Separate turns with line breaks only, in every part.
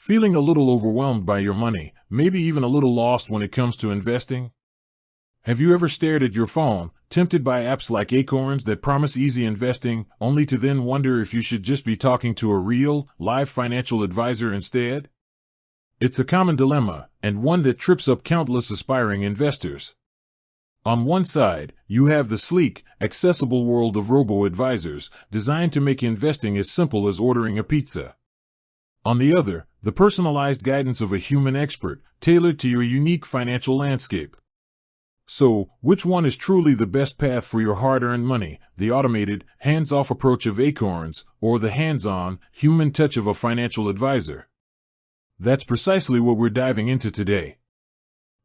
Feeling a little overwhelmed by your money, maybe even a little lost when it comes to investing? Have you ever stared at your phone, tempted by apps like Acorns that promise easy investing, only to then wonder if you should just be talking to a real, live financial advisor instead? It's a common dilemma, and one that trips up countless aspiring investors. On one side, you have the sleek, accessible world of robo-advisors, designed to make investing as simple as ordering a pizza. On the other, the personalized guidance of a human expert, tailored to your unique financial landscape. So, which one is truly the best path for your hard-earned money, the automated, hands-off approach of Acorns, or the hands-on, human touch of a financial advisor? That's precisely what we're diving into today.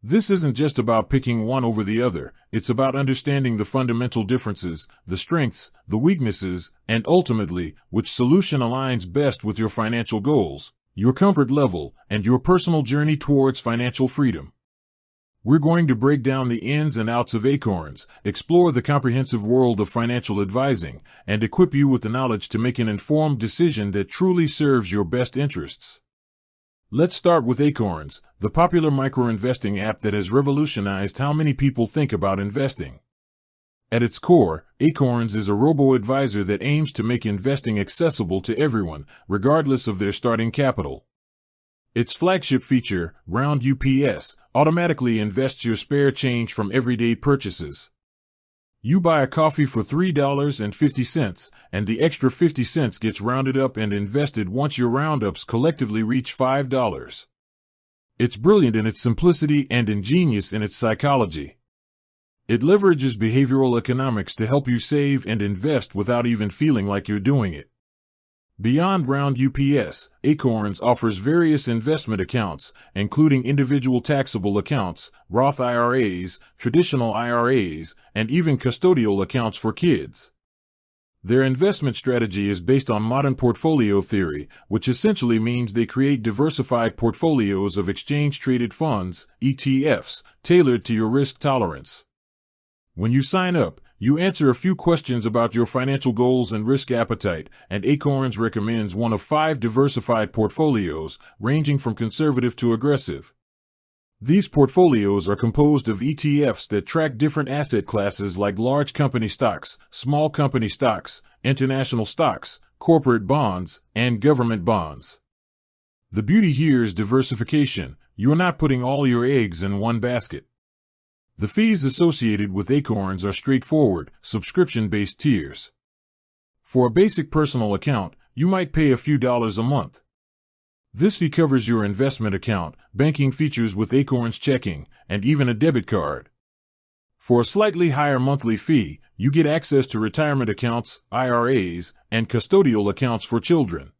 This isn't just about picking one over the other, it's about understanding the fundamental differences, the strengths, the weaknesses, and ultimately, which solution aligns best with your financial goals, your comfort level, and your personal journey towards financial freedom. We're going to break down the ins and outs of Acorns, explore the comprehensive world of financial advising, and equip you with the knowledge to make an informed decision that truly serves your best interests. Let's start with Acorns, the popular micro-investing app that has revolutionized how many people think about investing. At its core, Acorns is a robo-advisor that aims to make investing accessible to everyone, regardless of their starting capital. Its flagship feature, roundups, automatically invests your spare change from everyday purchases. You buy a coffee for $3.50, and the extra 50 cents gets rounded up and invested once your roundups collectively reach $5. It's brilliant in its simplicity and ingenious in its psychology. It leverages behavioral economics to help you save and invest without even feeling like you're doing it. Beyond roundups, Acorns offers various investment accounts, including individual taxable accounts, Roth IRAs, traditional IRAs, and even custodial accounts for kids. Their investment strategy is based on modern portfolio theory, which essentially means they create diversified portfolios of exchange-traded funds, ETFs, tailored to your risk tolerance. When you sign up, you answer a few questions about your financial goals and risk appetite, and Acorns recommends one of 5 diversified portfolios, ranging from conservative to aggressive. These portfolios are composed of ETFs that track different asset classes like large company stocks, small company stocks, international stocks, corporate bonds, and government bonds. The beauty here is diversification. You are not putting all your eggs in one basket. The fees associated with Acorns are straightforward, subscription-based tiers. For a basic personal account, you might pay a few dollars a month. This fee covers your investment account, banking features with Acorns checking, and even a debit card. For a slightly higher monthly fee, you get access to retirement accounts, IRAs, and custodial accounts for children.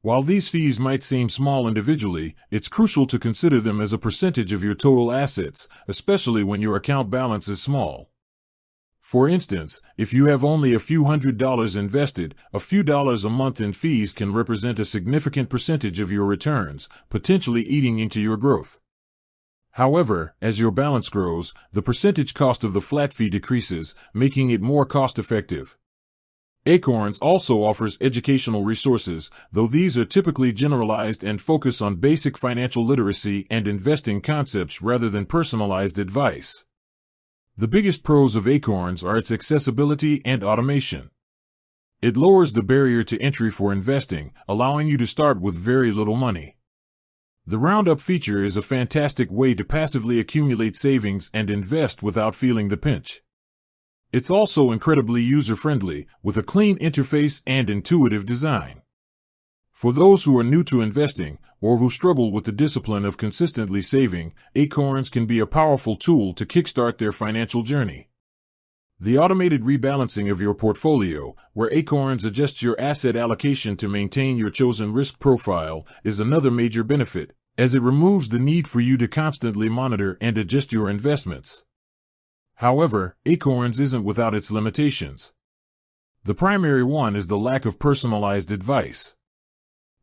While these fees might seem small individually, it's crucial to consider them as a percentage of your total assets, especially when your account balance is small. For instance, if you have only a few $100s invested, a few dollars a month in fees can represent a significant percentage of your returns, potentially eating into your growth. However, as your balance grows, the percentage cost of the flat fee decreases, making it more cost-effective. Acorns also offers educational resources, though these are typically generalized and focus on basic financial literacy and investing concepts rather than personalized advice. The biggest pros of Acorns are its accessibility and automation. It lowers the barrier to entry for investing, allowing you to start with very little money. The Roundup feature is a fantastic way to passively accumulate savings and invest without feeling the pinch. It's also incredibly user-friendly, with a clean interface and intuitive design. For those who are new to investing, or who struggle with the discipline of consistently saving, Acorns can be a powerful tool to kickstart their financial journey. The automated rebalancing of your portfolio, where Acorns adjusts your asset allocation to maintain your chosen risk profile, is another major benefit, as it removes the need for you to constantly monitor and adjust your investments. However, Acorns isn't without its limitations. The primary one is the lack of personalized advice.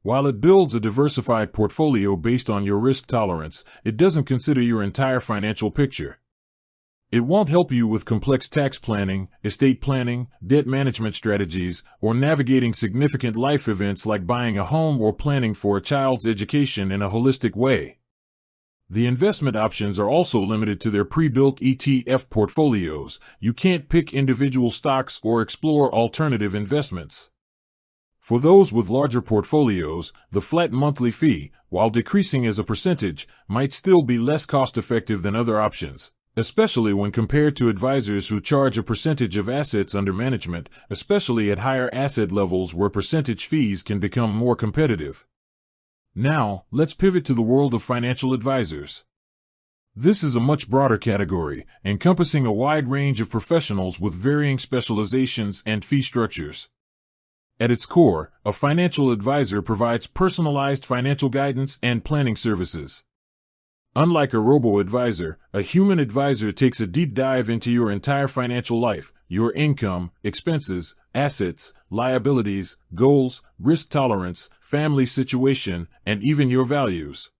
While it builds a diversified portfolio based on your risk tolerance, it doesn't consider your entire financial picture. It won't help you with complex tax planning, estate planning, debt management strategies, or navigating significant life events like buying a home or planning for a child's education in a holistic way. The investment options are also limited to their pre-built ETF portfolios. You can't pick individual stocks or explore alternative investments. For those with larger portfolios, the flat monthly fee, while decreasing as a percentage, might still be less cost-effective than other options, especially when compared to advisors who charge a percentage of assets under management, especially at higher asset levels where percentage fees can become more competitive. Now, let's pivot to the world of financial advisors. This is a much broader category, encompassing a wide range of professionals with varying specializations and fee structures. At its core, a financial advisor provides personalized financial guidance and planning services. Unlike a robo-advisor, a human advisor takes a deep dive into your entire financial life, your income, expenses, assets, liabilities, goals, risk tolerance, family situation, and even your values.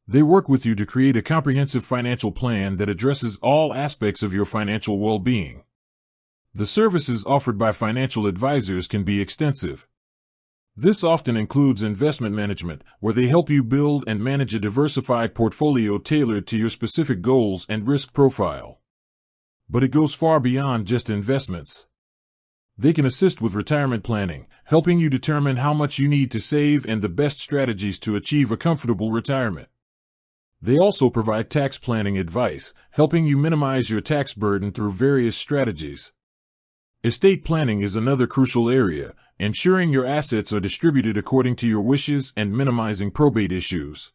They work with you to create a comprehensive financial plan that addresses all aspects of your financial well-being. The services offered by financial advisors can be extensive. This often includes investment management, where they help you build and manage a diversified portfolio tailored to your specific goals and risk profile. But it goes far beyond just investments. They can assist with retirement planning, helping you determine how much you need to save and the best strategies to achieve a comfortable retirement. They also provide tax planning advice, helping you minimize your tax burden through various strategies. Estate planning is another crucial area, ensuring your assets are distributed according to your wishes and minimizing probate issues.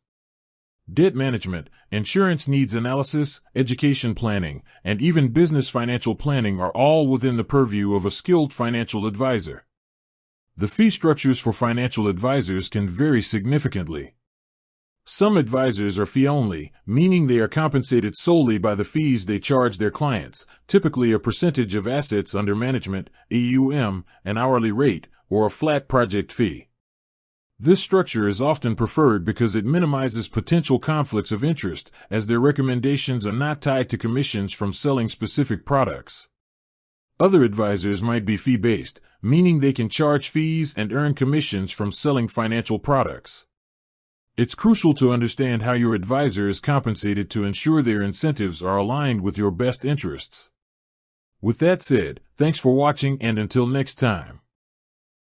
Debt management, insurance needs analysis, education planning, and even business financial planning are all within the purview of a skilled financial advisor. The fee structures for financial advisors can vary significantly. Some advisors are fee-only, meaning they are compensated solely by the fees they charge their clients, typically a percentage of assets under management, AUM, an hourly rate, or a flat project fee. This structure is often preferred because it minimizes potential conflicts of interest, as their recommendations are not tied to commissions from selling specific products. Other advisors might be fee-based, meaning they can charge fees and earn commissions from selling financial products. It's crucial to understand how your advisor is compensated to ensure their incentives are aligned with your best interests. With that said, thanks for watching, and until next time.